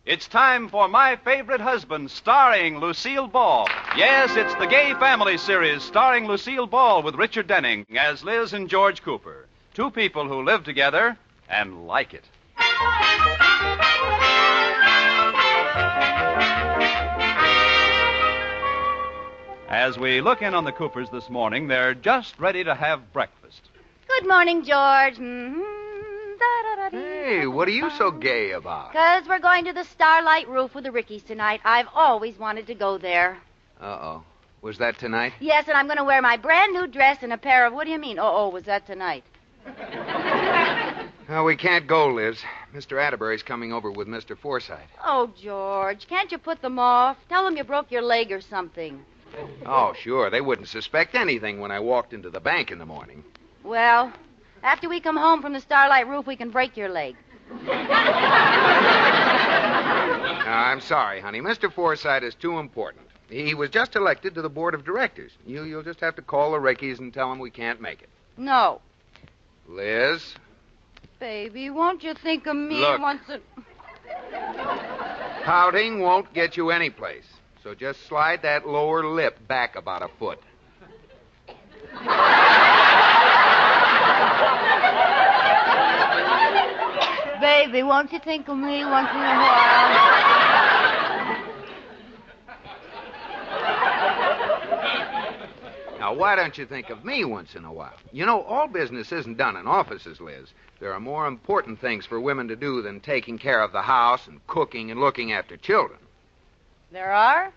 It's time for My Favorite Husband, starring Lucille Ball. Yes, it's the Gay Family series starring Lucille Ball with Richard Denning as Liz and George Cooper. Two people who live together and like it. As we look in on the Coopers this morning, they're just ready to have breakfast. Good morning, George. Hey, what are you so gay about? 'Cause we're going to the Starlight Roof with the Rickies tonight. I've always wanted to go there. Uh-oh. Was that tonight? Yes, and I'm going to wear my brand new dress and a pair of... What do you mean? Was that tonight? Well, we can't go, Liz. Mr. Atterbury's coming over with Mr. Forsythe. Oh, George, can't you put them off? Tell them you broke your leg or something. Oh, sure. They wouldn't suspect anything when I walked into the bank in the morning. Well, after we come home from the Starlight Roof, we can break your leg. I'm sorry, honey. Mr. Forsythe is too important. He was just elected to the board of directors. You'll just have to call the Rickies and tell them we can't make it. No. Liz? Baby, won't you think of me Look. once in... Pouting won't get you anyplace. So just slide that lower lip back about a foot. Baby, won't you think of me once in a while? Now, why don't you think of me once in a while? You know, all business isn't done in offices, Liz. There are more important things for women to do than taking care of the house and cooking and looking after children. There are?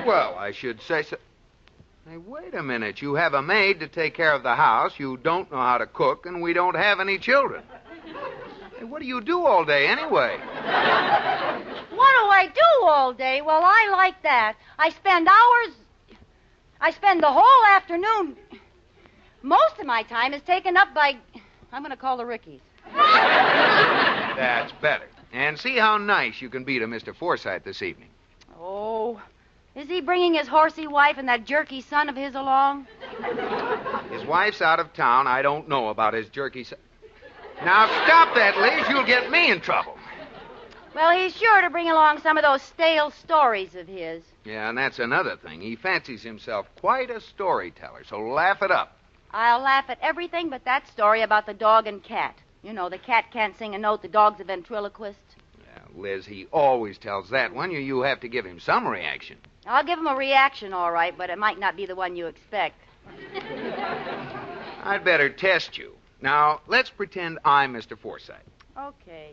Well, I should say so. Hey, wait a minute. You have a maid to take care of the house, you don't know how to cook, and we don't have any children. Hey, what do you do all day anyway? What do I do all day? Well, I like that. I spend the whole afternoon. Most of my time is taken up by... I'm going to call the Rickies. That's better. And see how nice you can be to Mr. Forsythe this evening. Oh, is he bringing his horsey wife and that jerky son of his along? His wife's out of town. I don't know about his jerky son. Now, stop that, Liz. You'll get me in trouble. Well, he's sure to bring along some of those stale stories of his. Yeah, and that's another thing. He fancies himself quite a storyteller, so laugh it up. I'll laugh at everything but that story about the dog and cat. You know, the cat can't sing a note, the dog's a ventriloquist. Yeah, Liz, he always tells that one. You have to give him some reaction. I'll give him a reaction, all right, but it might not be the one you expect. I'd better test you. Now, let's pretend I'm Mr. Forsythe. Okay.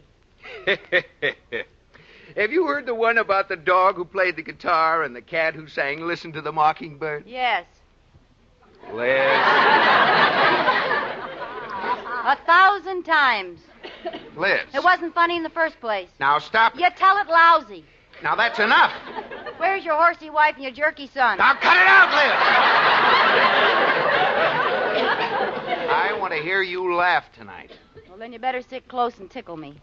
Have you heard the one about the dog who played the guitar and the cat who sang Listen to the Mockingbird? Yes. Liz. 1,000 times. Liz. It wasn't funny in the first place. Now, stop. You tell it lousy. Now, that's enough. Where's your horsey wife and your jerky son? Now, cut it out, Liz. I want to hear you laugh tonight. Well, then you better sit close and tickle me.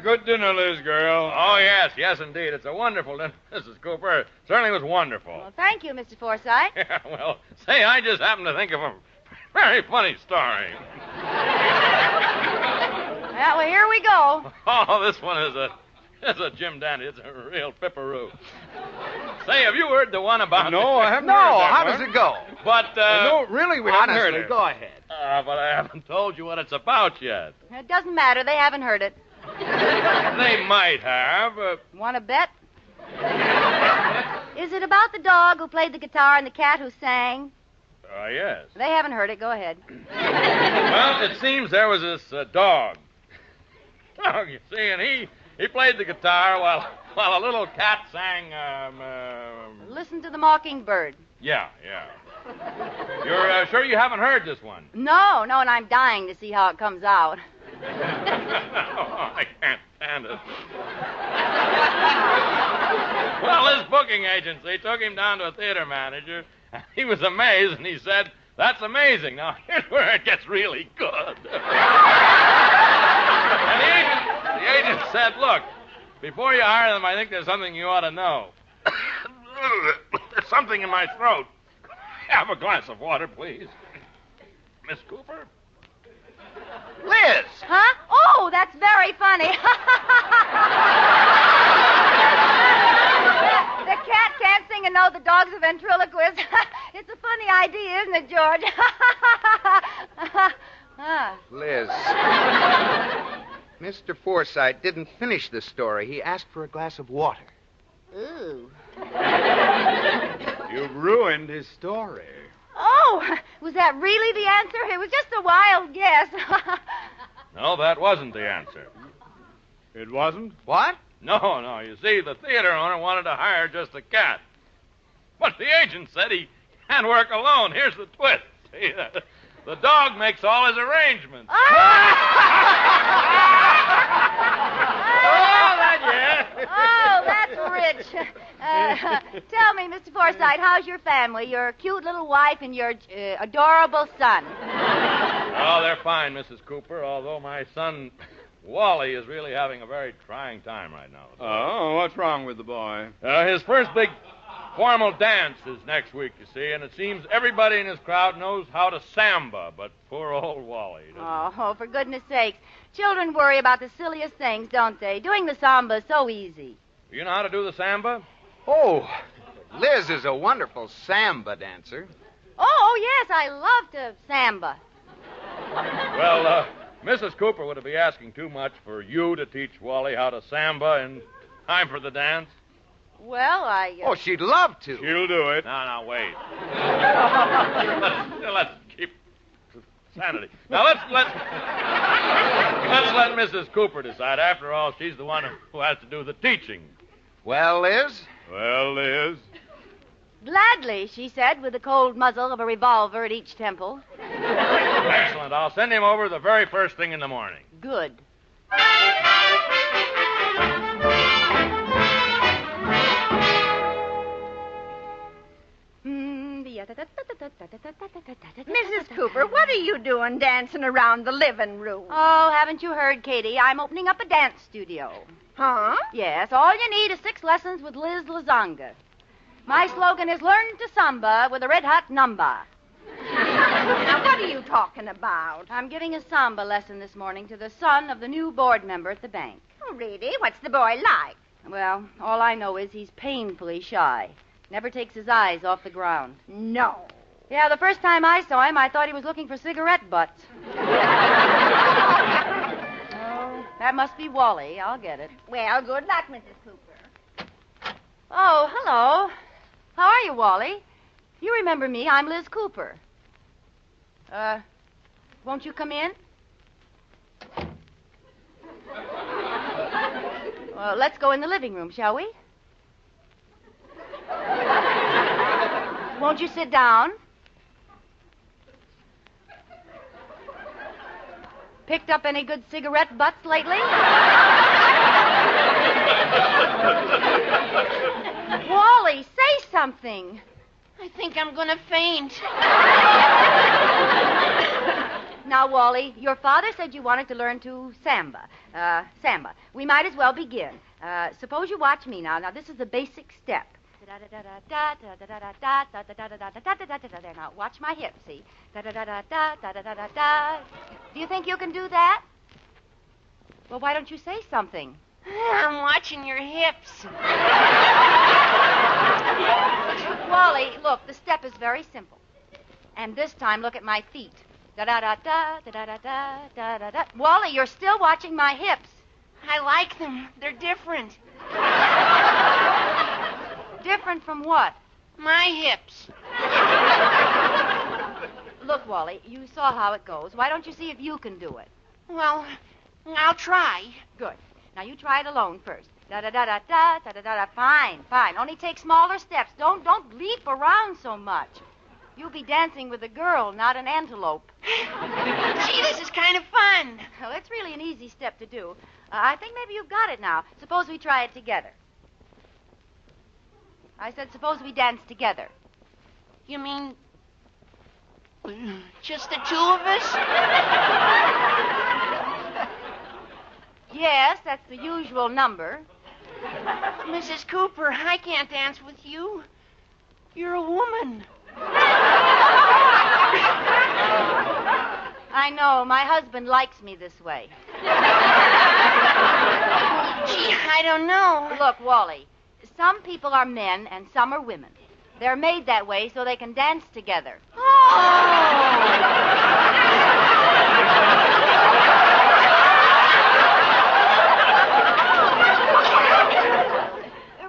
Good dinner, Liz, girl. Oh, yes, indeed. It's a wonderful dinner, Mrs. Cooper. It certainly was wonderful. Well, thank you, Mr. Forsythe. Yeah, well, say, I just happened to think of a very funny story. Well, here we go. Oh, this one is a Jim Dandy. It's a real pipperoo. Say, have you heard the one about... No, I haven't No, heard that how one. does it go? But, No, really, we haven't Honestly, heard it. go ahead. but I haven't told you what it's about yet. It doesn't matter. They haven't heard it. They might have. Want to bet? Is it about the dog who played the guitar and the cat who sang? Yes. They haven't heard it. Go ahead. Well, it seems there was this dog. Dog, you see, and he played the guitar while a little cat sang, Listen to the Mockingbird. Yeah. You're sure you haven't heard this one? No, and I'm dying to see how it comes out. I can't stand it. Well, his booking agency took him down to a theater manager, and he was amazed, and he said, "That's amazing. Now, here's where it gets really good." And the agent said, "Look, before you hire them, I think there's something you ought to know." There's something in my throat. Have a glass of water, please. Miss Cooper? Liz! Huh? Oh, that's very funny. The cat can't sing and know the dog's a ventriloquist. It's a funny idea, isn't it, George? Liz. Mr. Forsythe didn't finish the story. He asked for a glass of water. Ooh. You've ruined his story. Oh, was that really the answer? It was just a wild guess. No, that wasn't the answer. It wasn't? What? No. You see, the theater owner wanted to hire just a cat. But the agent said he can't work alone. Here's the twist. See, the dog makes all his arrangements. Oh, that's rich. Tell me, Mr. Forsythe, how's your family, your cute little wife, and your adorable son? Oh, they're fine, Mrs. Cooper, although my son, Wally, is really having a very trying time right now. Oh, what's wrong with the boy? His first big formal dance is next week, you see, and it seems everybody in his crowd knows how to samba, but poor old Wally doesn't. Oh, for goodness sakes. Children worry about the silliest things, don't they? Doing the samba is so easy. You know how to do the samba? Oh, Liz is a wonderful samba dancer. Oh, yes, I love to samba. Well, Mrs. Cooper would be asking too much for you to teach Wally how to samba in time for the dance. Well, Oh, she'd love to. She'll do it. No, wait. let's keep sanity. Now, let's let Mrs. Cooper decide. After all, she's the one who has to do the teaching. Well, Liz? Well, Liz. Gladly, she said, with the cold muzzle of a revolver at each temple. Excellent. I'll send him over the very first thing in the morning. Good. Mrs. Cooper, what are you doing dancing around the living room? Oh, haven't you heard, Katie? I'm opening up a dance studio. Huh? Yes, all you need is 6 lessons with Liz Lazonga. My slogan is learn to samba with a red-hot number. Now, what are you talking about? I'm giving a samba lesson this morning to the son of the new board member at the bank. Oh, really? What's the boy like? Well, all I know is he's painfully shy. Never takes his eyes off the ground. No. Yeah, the first time I saw him, I thought he was looking for cigarette butts. Oh, that must be Wally. I'll get it. Well, good luck, Mrs. Cooper. Oh, hello. How are you, Wally? You remember me. I'm Liz Cooper. Won't you come in? Well, let's go in the living room, shall we? Won't you sit down? Picked up any good cigarette butts lately? Wally, say something. I think I'm going to faint. Now, Wally, your father said you wanted to learn to samba. Samba. We might as well begin. Suppose you watch me now. Now, this is the basic step. There, now, watch my hips, see? Do you think you can do that? Well, why don't you say something? I'm watching your hips. Wally, look, the step is very simple. And this time, look at my feet. Da-da-da-da-da-da-da-da-da-da. Wally, you're still watching my hips. I like them. They're different. Different from what? My hips. Look, Wally, you saw how it goes. Why don't you see if you can do it? Well, I'll try. Good. Now, you try it alone first. Da-da-da-da-da, da-da-da-da. Fine. Only take smaller steps. Don't leap around so much. You'll be dancing with a girl, not an antelope. Gee, this is kind of fun. Well, it's really an easy step to do. I think maybe you've got it now. Suppose we try it together. I said, suppose we dance together. You mean just the two of us? Yes, that's the usual number. Mrs. Cooper, I can't dance with you. You're a woman. I know. My husband likes me this way. Gee, I don't know. Look, Wally, some people are men and some are women. They're made that way so they can dance together.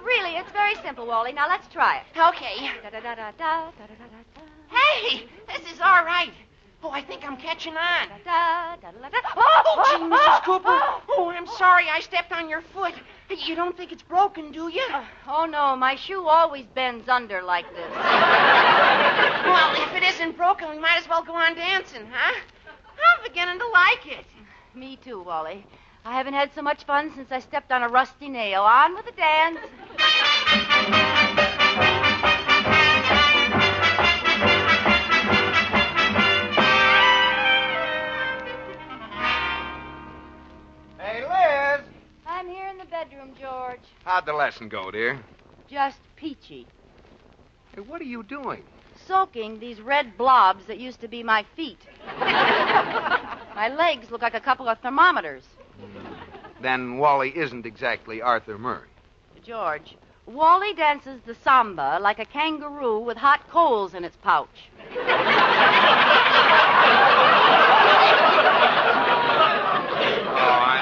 Really, it's very simple, Wally. Now let's try it. Okay. Da-da-da-da-da, Hey, this is all right. Oh, I think I'm catching on. da-da-da-da-da. Oh, gee, Mrs. Cooper. Oh, I'm sorry I stepped on your foot. You don't think it's broken, do you? Oh, no, my shoe always bends under like this. Well, if it isn't broken, we might as well go on dancing, huh? I'm beginning to like it. Me too, Wally. I haven't had so much fun since I stepped on a rusty nail. On with the dance. Hey, Liz! I'm here in the bedroom, George. How'd the lesson go, dear? Just peachy. Hey, what are you doing? Soaking these red blobs that used to be my feet. My legs look like a couple of thermometers. Then Wally isn't exactly Arthur Murray. George, Wally dances the samba like a kangaroo with hot coals in its pouch.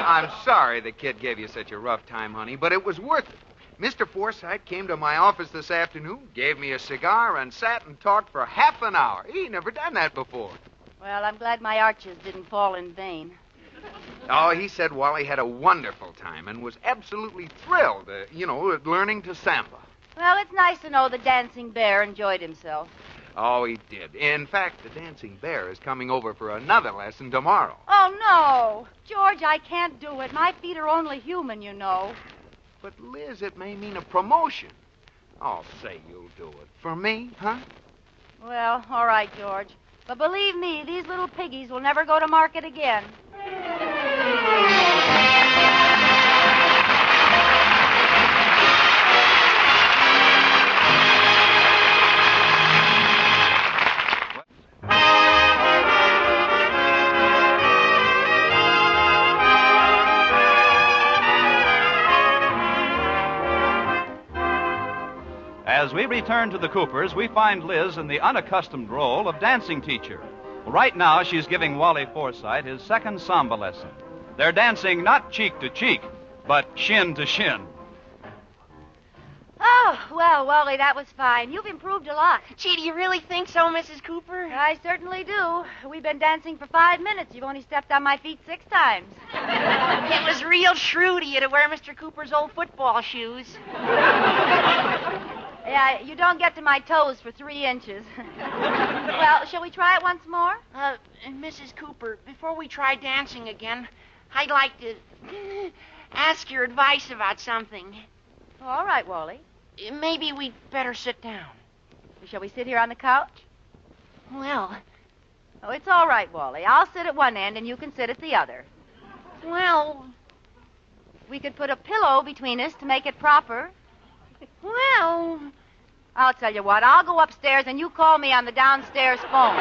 I'm sorry the kid gave you such a rough time, honey, but it was worth it. Mr. Forsythe came to my office this afternoon, gave me a cigar, and sat and talked for half an hour. He never done that before. Well, I'm glad my arches didn't fall in vain. Oh, he said Wally had a wonderful time and was absolutely thrilled, at learning to samba. Well, it's nice to know the dancing bear enjoyed himself. Oh, he did. In fact, the dancing bear is coming over for another lesson tomorrow. Oh, no. George, I can't do it. My feet are only human, you know. But, Liz, it may mean a promotion. Oh, say you'll do it. For me, huh? Well, all right, George. But believe me, these little piggies will never go to market again. As we return to the Coopers, we find Liz in the unaccustomed role of dancing teacher. Right now, she's giving Wally Forsythe his second samba lesson. They're dancing not cheek to cheek, but shin to shin. Oh, well, Wally, that was fine. You've improved a lot. Gee, do you really think so, Mrs. Cooper? I certainly do. We've been dancing for 5 minutes. You've only stepped on my feet 6 times. It was real shrewd of you to wear Mr. Cooper's old football shoes. Yeah, you don't get to my toes for 3 inches. Well, shall we try it once more? Mrs. Cooper, before we try dancing again, I'd like to ask your advice about something. All right, Wally. Maybe we'd better sit down. Shall we sit here on the couch? Well, Oh, it's all right, Wally. I'll sit at one end and you can sit at the other. well, We could put a pillow between us to make it proper. well... I'll tell you what. I'll go upstairs and you call me on the downstairs phone.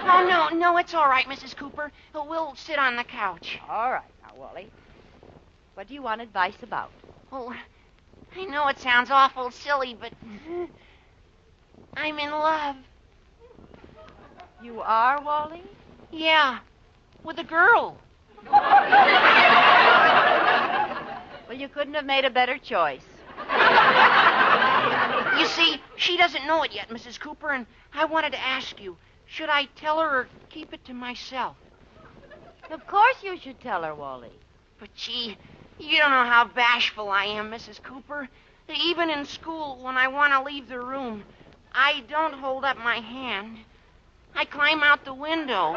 Oh, no, it's all right, Mrs. Cooper. We'll sit on the couch. All right, now, Wally. What do you want advice about? Well, I know it sounds awful silly, but I'm in love. You are, Wally? Yeah, with a girl. Well, you couldn't have made a better choice. You see, she doesn't know it yet, Mrs. Cooper, and I wanted to ask you, should I tell her or keep it to myself? Of course you should tell her, Wally. But, gee, you don't know how bashful I am, Mrs. Cooper. Even in school, when I want to leave the room, I don't hold up my hand. I climb out the window.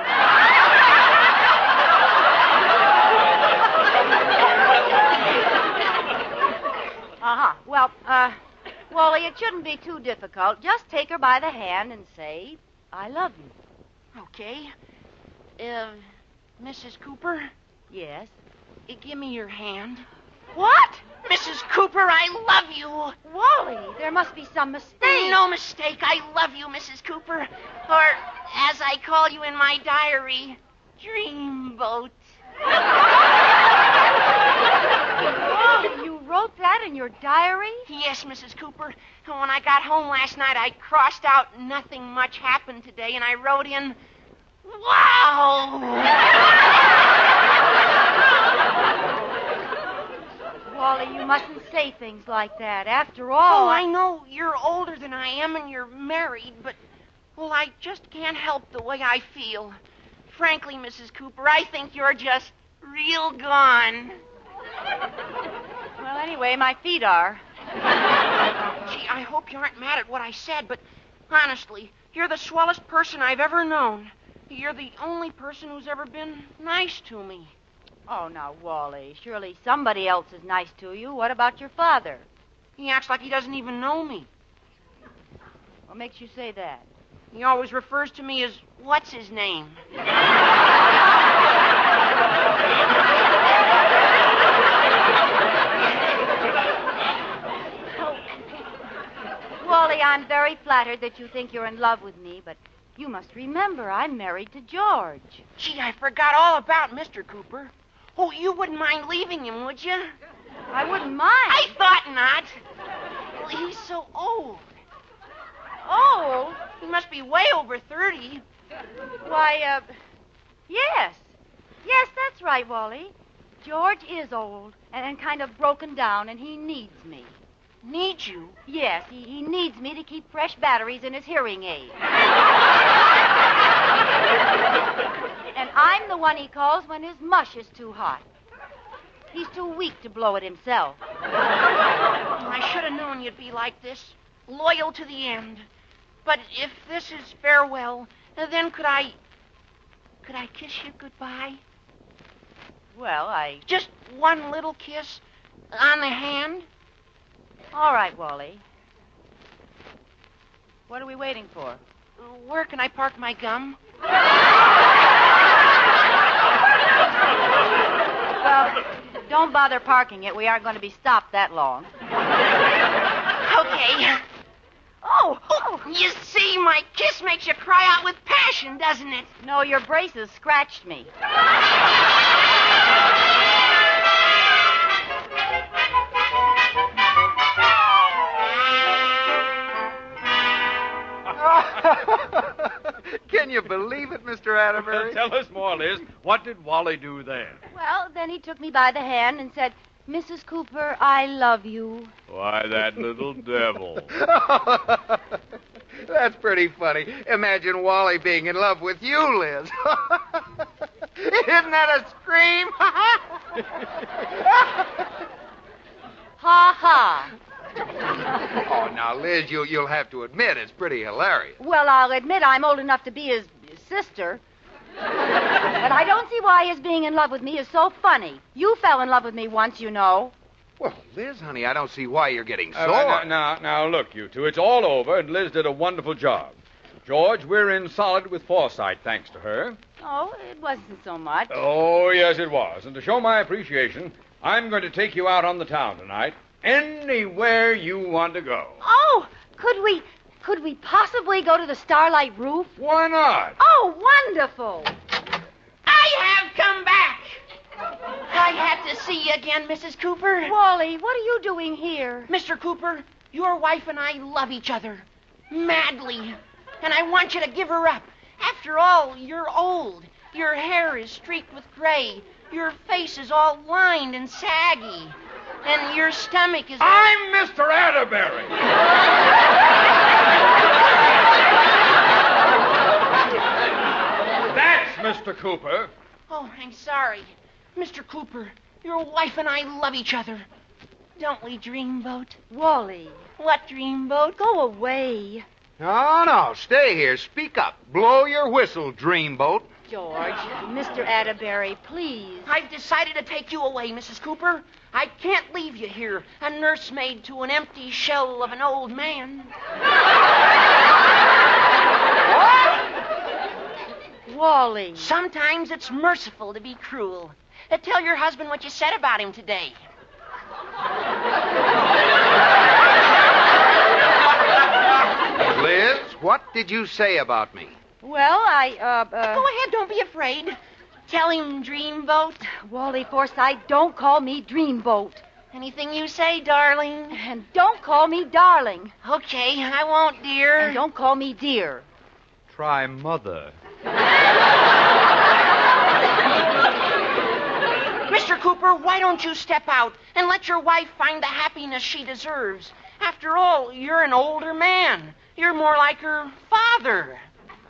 Well, Wally, it shouldn't be too difficult. Just take her by the hand and say, I love you. Okay. Mrs. Cooper, Yes. Give me your hand. What? Mrs. Cooper, I love you. Wally, there must be some mistake. No mistake. I love you, Mrs. Cooper. Or, as I call you in my diary, Dreamboat. Wally, you wrote that in your diary? Yes, Mrs. Cooper. And when I got home last night, I crossed out nothing much happened today, and I wrote in, wow! Wally, you mustn't say things like that. After all... Oh, I know you're older than I am and you're married, but, well, I just can't help the way I feel. Frankly, Mrs. Cooper, I think you're just real gone. Well, anyway, my feet are. Gee, I hope you aren't mad at what I said, but honestly, you're the swellest person I've ever known. You're the only person who's ever been nice to me. Oh, now, Wally, surely somebody else is nice to you. What about your father? He acts like he doesn't even know me. What makes you say that? He always refers to me as what's his name. Wally, I'm very flattered that you think you're in love with me, but you must remember I'm married to George. Gee, I forgot all about Mr. Cooper. Oh, you wouldn't mind leaving him, would you? I wouldn't mind. I thought not. Well, he's so old. Old? He must be way over 30. Why, yes. Yes, that's right, Wally. George is old and kind of broken down, and he needs me. Need you? Yes, he needs me to keep fresh batteries in his hearing aid. And I'm the one he calls when his mush is too hot. He's too weak to blow it himself. I should have known you'd be like this, loyal to the end. But if this is farewell, then could I kiss you goodbye? Well, Just one little kiss on the hand? All right, Wally. What are we waiting for? Where can I park my gum? Well, don't bother parking it. We aren't going to be stopped that long. Okay. Oh, you see, my kiss makes you cry out with passion, doesn't it? No, your braces scratched me. Can you believe it, Mr. Atterbury? Tell us more, Liz. What did Wally do then? Well, then he took me by the hand and said, Mrs. Cooper, I love you. Why, that little devil. That's pretty funny. Imagine Wally being in love with you, Liz. Isn't that a scream? Ha ha. Oh, now, Liz, you'll have to admit it's pretty hilarious. Well, I'll admit I'm old enough to be his sister. But I don't see why his being in love with me is so funny. You fell in love with me once, you know. Well, Liz, honey, I don't see why you're getting sore. Now, look, you two. It's all over, and Liz did a wonderful job. George, we're in solid with Forsyth, thanks to her. Oh, it wasn't so much. Oh, yes, it was. And to show my appreciation, I'm going to take you out on the town tonight. Anywhere you want to go. Oh, could we possibly go to the Starlight Roof? Why not? Oh, wonderful. I have come back. I had to see you again, Mrs. Cooper. Wally, what are you doing here? Mr. Cooper, your wife and I love each other madly, and I want you to give her up. After all, you're old. Your hair is streaked with gray. Your face is all lined and saggy. And your stomach is... I'm Mr. Atterbury. That's Mr. Cooper. Oh, I'm sorry. Mr. Cooper, your wife and I love each other. Don't we, Dreamboat? Wally. What, Dreamboat? Go away. No, stay here. Speak up. Blow your whistle, Dreamboat. George, Mr. Atterbury, please. I've decided to take you away, Mrs. Cooper. I can't leave you here, a nursemaid to an empty shell of an old man. Wally. Sometimes it's merciful to be cruel. Tell your husband what you said about him today. Liz, what did you say about me? Well, Go ahead, don't be afraid. Tell him Dreamboat. Wally Forsythe, don't call me Dreamboat. Anything you say, darling. And don't call me darling. Okay, I won't, dear. And don't call me dear. Try Mother. Mr. Cooper, why don't you step out and let your wife find the happiness she deserves? After all, you're an older man. You're more like her father.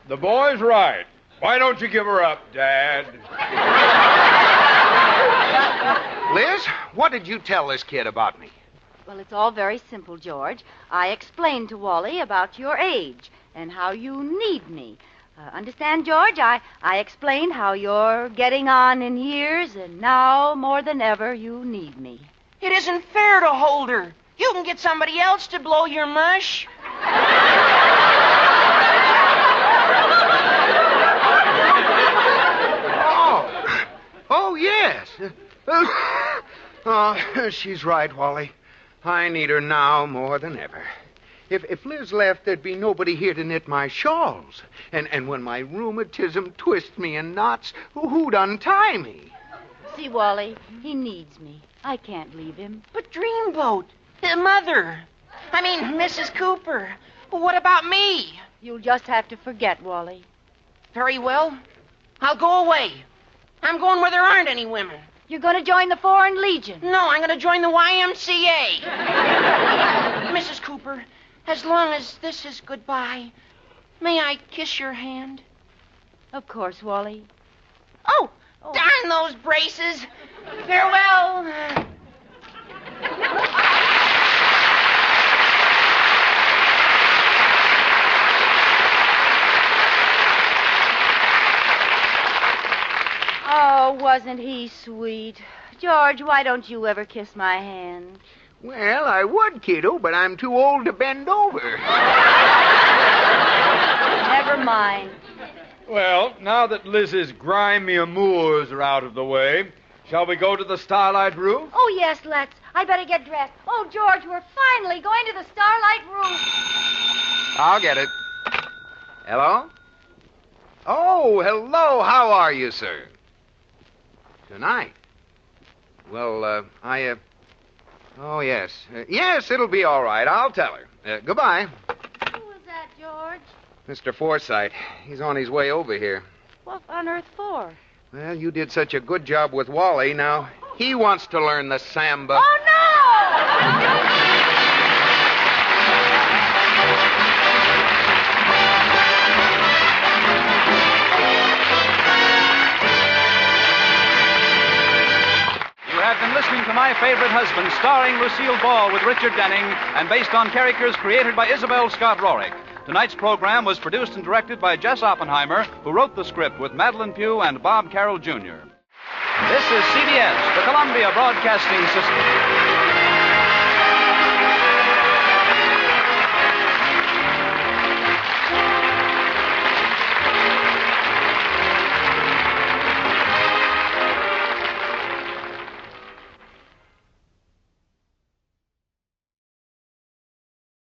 The boy's right. Why don't you give her up, Dad? Liz, what did you tell this kid about me? Well, it's all very simple, George. I explained to Wally about your age and how you need me. Understand, George? I explained how you're getting on in years, and now, more than ever, you need me. It isn't fair to hold her. You can get somebody else to blow your mush. Oh, yes. Oh, she's right, Wally. I need her now more than ever. If Liz left, there'd be nobody here to knit my shawls. And when my rheumatism twists me in knots, who'd untie me? See, Wally, he needs me. I can't leave him. But Dreamboat, Mother, Mrs. Cooper, what about me? You'll just have to forget, Wally. Very well. I'll go away. I'm going where there aren't any women. You're going to join the Foreign Legion. No, I'm going to join the YMCA. Mrs. Cooper, as long as this is goodbye, may I kiss your hand? Of course, Wally. Oh, darn those braces. Farewell. Oh, wasn't he sweet? George, why don't you ever kiss my hand? Well, I would, kiddo, but I'm too old to bend over. Never mind. Well, now that Liz's grimy amours are out of the way, shall we go to the Starlight Roof? Oh, yes, let's. I better get dressed. Oh, George, we're finally going to the Starlight Roof. I'll get it. Hello? Oh, hello. How are you, sir? Tonight? Well, Oh, yes. Yes, it'll be all right. I'll tell her. Goodbye. Who was that, George? Mr. Forsythe. He's on his way over here. What on earth for? Well, you did such a good job with Wally. Now, he wants to learn the Samba. Oh, no! You have been listening to My Favorite Husband, starring Lucille Ball with Richard Denning, and based on characters created by Isabel Scott Rorick. Tonight's program was produced and directed by Jess Oppenheimer, who wrote the script with Madeline Pugh and Bob Carroll, Jr. This is CBS, the Columbia Broadcasting System.